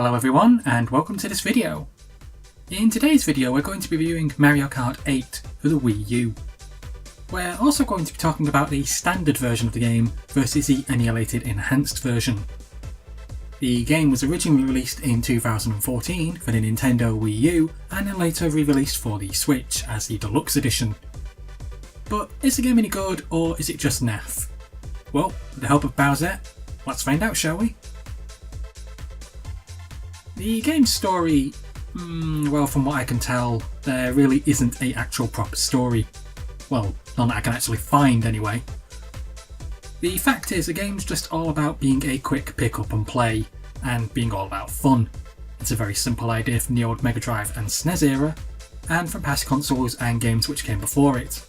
Hello everyone and welcome to this video. In today's video we're going to be reviewing Mario Kart 8 for the Wii U. We're also going to be talking about the standard version of the game versus the emulated enhanced version. The game was originally released in 2014 for the Nintendo Wii U and then later re-released for the Switch as the Deluxe Edition. But is the game any good or is it just naff? Well, with the help of Bowsette, let's find out, shall we? The game's story, well, from what I can tell, there really isn't an actual proper story. Well, none that I can actually find anyway. The fact is, the game's just all about being a quick pick up and play, and being all about fun. It's a very simple idea from the old Mega Drive and SNES era, and from past consoles and games which came before it.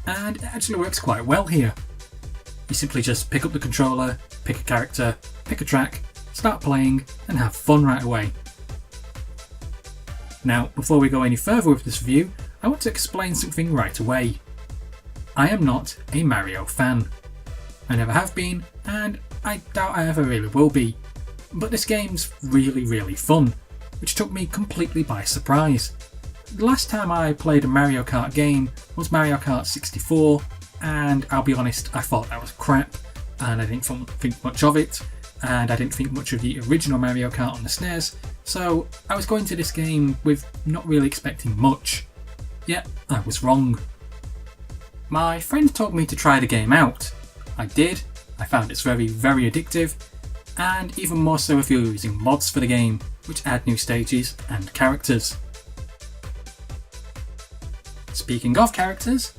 And it actually works quite well here. You simply just pick up the controller, pick a character, pick a track, start playing and have fun right away. Now, before we go any further with this review, I want to explain something right away. I am not a Mario fan. I never have been, and I doubt I ever really will be. But this game's really fun, which took me completely by surprise. The last time I played a Mario Kart game was Mario Kart 64, and I'll be honest, I thought that was crap, and I didn't think much of it. And I didn't think much of the original Mario Kart on the SNES, so I was going to this game with not really expecting much. Yet, I was wrong. My friend told me to try the game out. I did. I found it's very addictive, and even more so if you're using mods for the game, which add new stages and characters. Speaking of characters,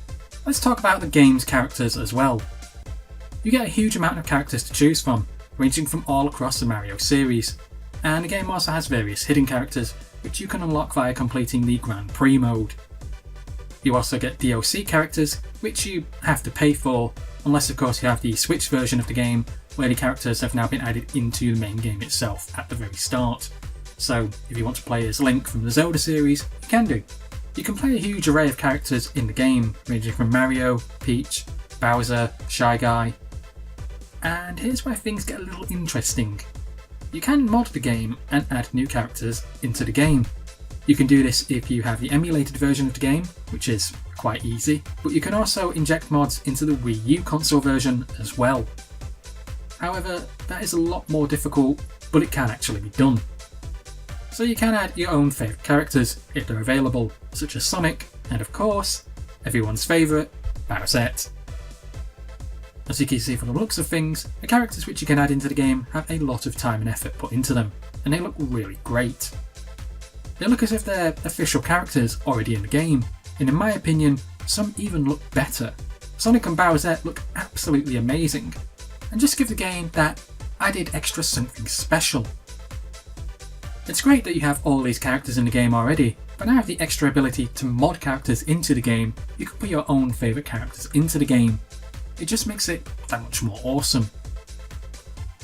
let's talk about the game's characters as well. You get a huge amount of characters to choose from, ranging from all across the Mario series, and the game also has various hidden characters which you can unlock via completing the Grand Prix mode. You also get DLC characters which you have to pay for, unless of course you have the Switch version of the game where the characters have now been added into the main game itself at the very start. So if you want to play as Link from the Zelda series, you can do. You can play a huge array of characters in the game, ranging from Mario, Peach, Bowser, Shy Guy. And here's where things get a little interesting. You can mod the game and add new characters into the game. You can do this if you have the emulated version of the game, which is quite easy, but you can also inject mods into the Wii U console version as well. However, that is a lot more difficult, but it can actually be done. So you can add your own favourite characters if they're available, such as Sonic, and of course, everyone's favourite, Bowsette. As you can see from the looks of things, the characters which you can add into the game have a lot of time and effort put into them, and they look really great. They look as if they're official characters already in the game, and in my opinion, some even look better. Sonic and Bowsette look absolutely amazing, and just give the game that added extra something special. It's great that you have all these characters in the game already, but now with the extra ability to mod characters into the game, you can put your own favourite characters into the game. It just makes it that much more awesome.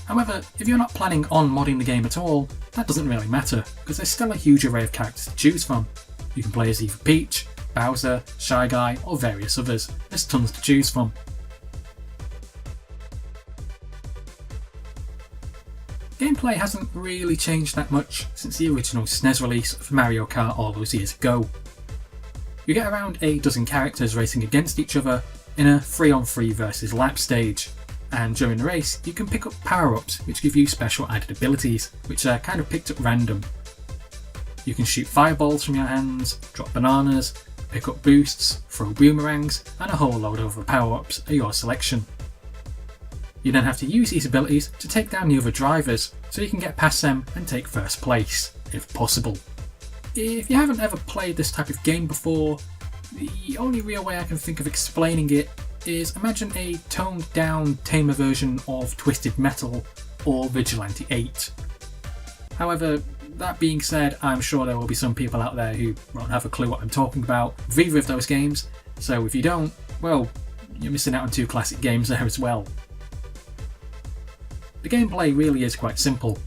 However, if you're not planning on modding the game at all, that doesn't really matter, because there's still a huge array of characters to choose from. You can play as either Peach, Bowser, Shy Guy, or various others. There's tons to choose from. Gameplay hasn't really changed that much since the original SNES release of Mario Kart all those years ago. You get around a dozen characters racing against each other in a 3-on-3 versus lap stage, and during the race you can pick up power-ups which give you special added abilities, which are kind of picked at random. You can shoot fireballs from your hands, drop bananas, pick up boosts, throw boomerangs, and a whole load of other power-ups at your selection. You then have to use these abilities to take down the other drivers, so you can get past them and take first place, if possible. If you haven't ever played this type of game before, the only real way I can think of explaining it is imagine a toned down, tamer version of Twisted Metal or Vigilante 8. However, that being said, I'm sure there will be some people out there who won't have a clue what I'm talking about with either of those games, so if you don't, well, you're missing out on two classic games there as well. The gameplay really is quite simple.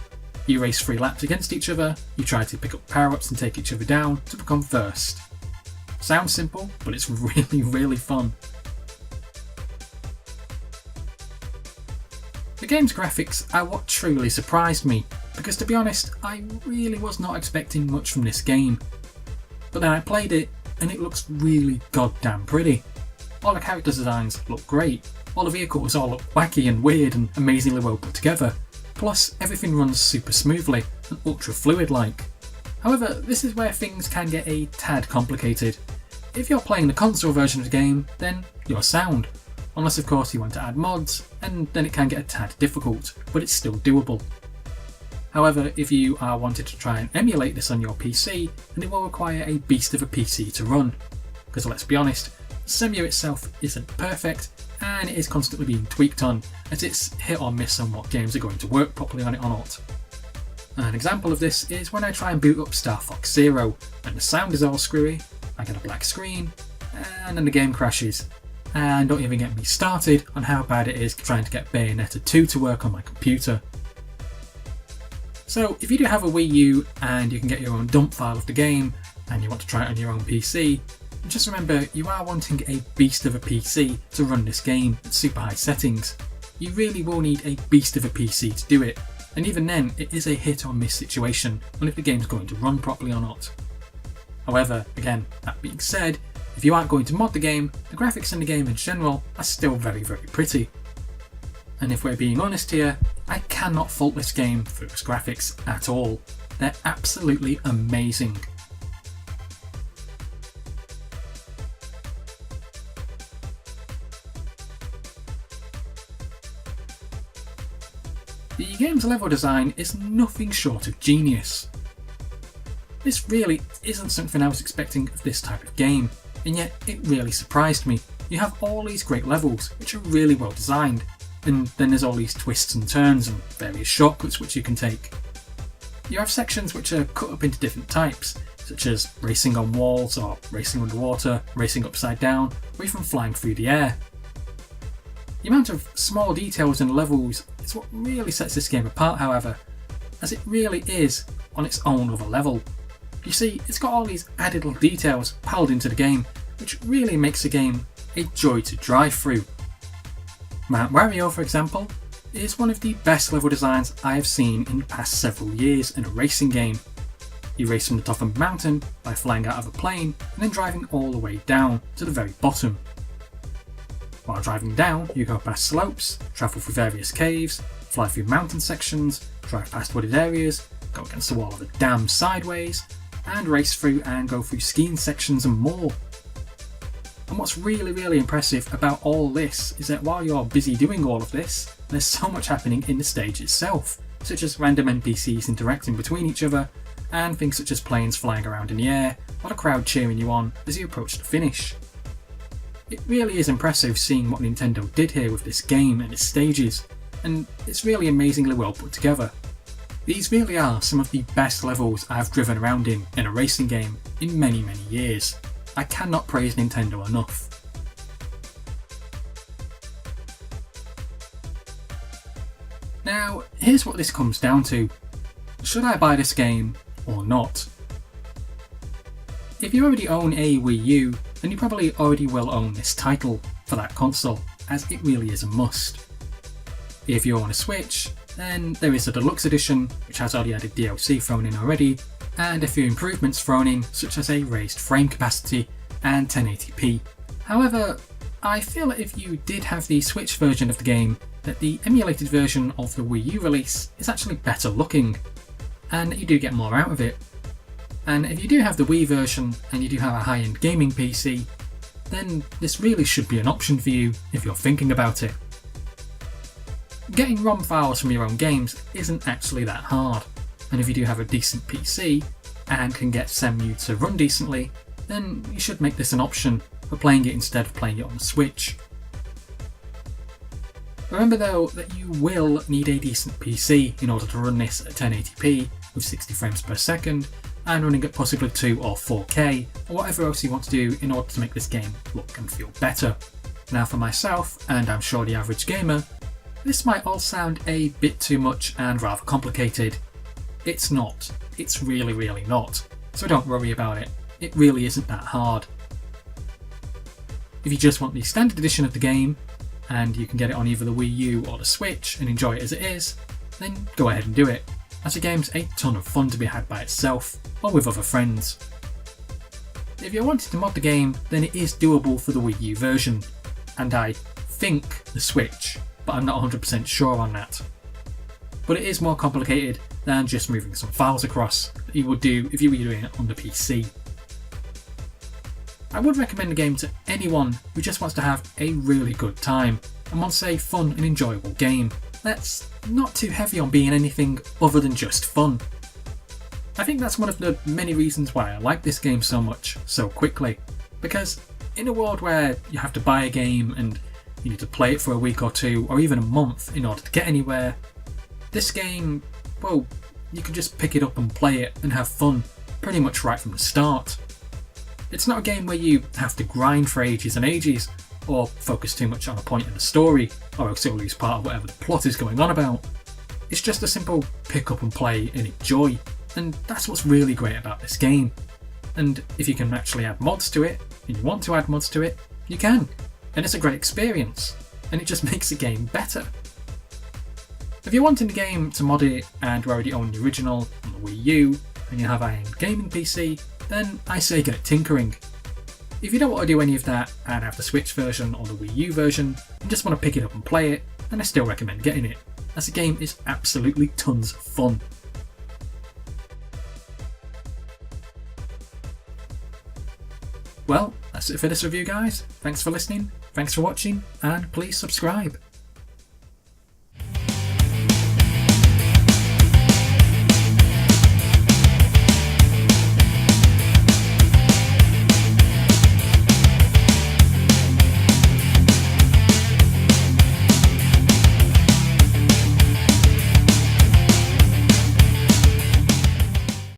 You race 3 laps against each other, you try to pick up power-ups and take each other down to become first. Sounds simple, but it's really fun. The game's graphics are what truly surprised me. because to be honest, I really was not expecting much from this game. But then I played it and it looks really goddamn pretty. All the character designs look great, all the vehicles all look wacky and weird and amazingly well put together, plus everything runs super smoothly and ultra fluid like. However, this is where things can get a tad complicated. If you're playing the console version of the game, then you're sound. Unless of course you want to add mods, and then it can get a tad difficult, but it's still doable. However, if you are wanting to try and emulate this on your PC, then it will require a beast of a PC to run. Because let's be honest, Semio itself isn't perfect, and it is constantly being tweaked on, as it's hit or miss on what games are going to work properly on it or not. An example of this is when I try and boot up Star Fox Zero, and the sound is all screwy, I get a black screen, and then the game crashes. And don't even get me started on how bad it is trying to get Bayonetta 2 to work on my computer. So if you do have a Wii U and you can get your own dump file of the game, and you want to try it on your own PC, just remember you are wanting a beast of a PC to run this game at super high settings. You really will need a beast of a PC to do it, and even then it is a hit or miss situation on if the game's going to run properly or not. However, again, that being said, if you aren't going to mod the game, the graphics in the game in general are still very pretty. And if we're being honest here, I cannot fault this game for its graphics at all. They're absolutely amazing. The game's level design is nothing short of genius. This really isn't something I was expecting of this type of game, and yet it really surprised me. You have all these great levels, which are really well designed, and then there's all these twists and turns and various shortcuts which you can take. You have sections which are cut up into different types, such as racing on walls, or racing underwater, racing upside down, or even flying through the air. The amount of small details in the levels is what really sets this game apart, however, as it really is on its own other level. You see, it's got all these added little details piled into the game, which really makes the game a joy to drive through. Mount Wario, for example, is one of the best level designs I have seen in the past several years in a racing game. You race from the top of a mountain by flying out of a plane and then driving all the way down to the very bottom. While driving down, you go past slopes, travel through various caves, fly through mountain sections, drive past wooded areas, go against the wall of a dam sideways, and race through and go through skiing sections and more. And what's really impressive about all this is that while you're busy doing all of this, there's so much happening in the stage itself, such as random NPCs interacting between each other, and things such as planes flying around in the air, or a crowd cheering you on as you approach the finish. It really is impressive seeing what Nintendo did here with this game and its stages, and it's really amazingly well put together. These really are some of the best levels I've driven around in a racing game in many years. I cannot praise Nintendo enough. Now, here's what this comes down to. Should I buy this game or not? If you already own a Wii U, then you probably already will own this title for that console, as it really is a must. If you own a Switch, then there is a deluxe edition, which has all the added DLC thrown in already, and a few improvements thrown in, such as a raised frame capacity and 1080p. However, I feel that if you did have the Switch version of the game, that the emulated version of the Wii U release is actually better looking, and you do get more out of it. And if you do have the Wii version and you do have a high-end gaming PC, then this really should be an option for you if you're thinking about it. Getting ROM files from your own games isn't actually that hard, and if you do have a decent PC and can get Semu to run decently, then you should make this an option for playing it instead of playing it on the Switch. Remember though that you will need a decent PC in order to run this at 1080p with 60 frames per second and running at possibly 2 or 4K or whatever else you want to do in order to make this game look and feel better. Now for myself, and I'm sure the average gamer, this might all sound a bit too much and rather complicated. It's not. It's really not. So don't worry about it. It really isn't that hard. If you just want the standard edition of the game, and you can get it on either the Wii U or the Switch and enjoy it as it is, then go ahead and do it. as the game's a ton of fun to be had by itself or with other friends. If you're wanting to mod the game, then it is doable for the Wii U version, and I think the Switch, but I'm not 100% sure on that. But it is more complicated than just moving some files across that you would do if you were doing it on the PC. I would recommend the game to anyone who just wants to have a really good time and wants a fun and enjoyable game that's not too heavy on being anything other than just fun. I think that's one of the many reasons why I like this game so much so quickly, because in a world where you have to buy a game and you need to play it for a week or two or even a month in order to get anywhere, this game, well, you can just pick it up and play it and have fun pretty much right from the start. It's not a game where you have to grind for ages and ages or focus too much on a point in the story or else you'll lose part of whatever the plot is going on about. It's just a simple pick up and play and enjoy, and that's what's really great about this game. And if you can actually add mods to it, and you want to add mods to it, you can. And it's a great experience, and it just makes the game better. If you're wanting the game to mod it and you already own the original on the Wii U and you have a gaming PC, then I say get it tinkering. If you don't want to do any of that and have the Switch version or the Wii U version and just want to pick it up and play it, then I still recommend getting it, as the game is absolutely tons of fun. Well, that's it for this review guys. Thanks for listening, thanks for watching, and please subscribe.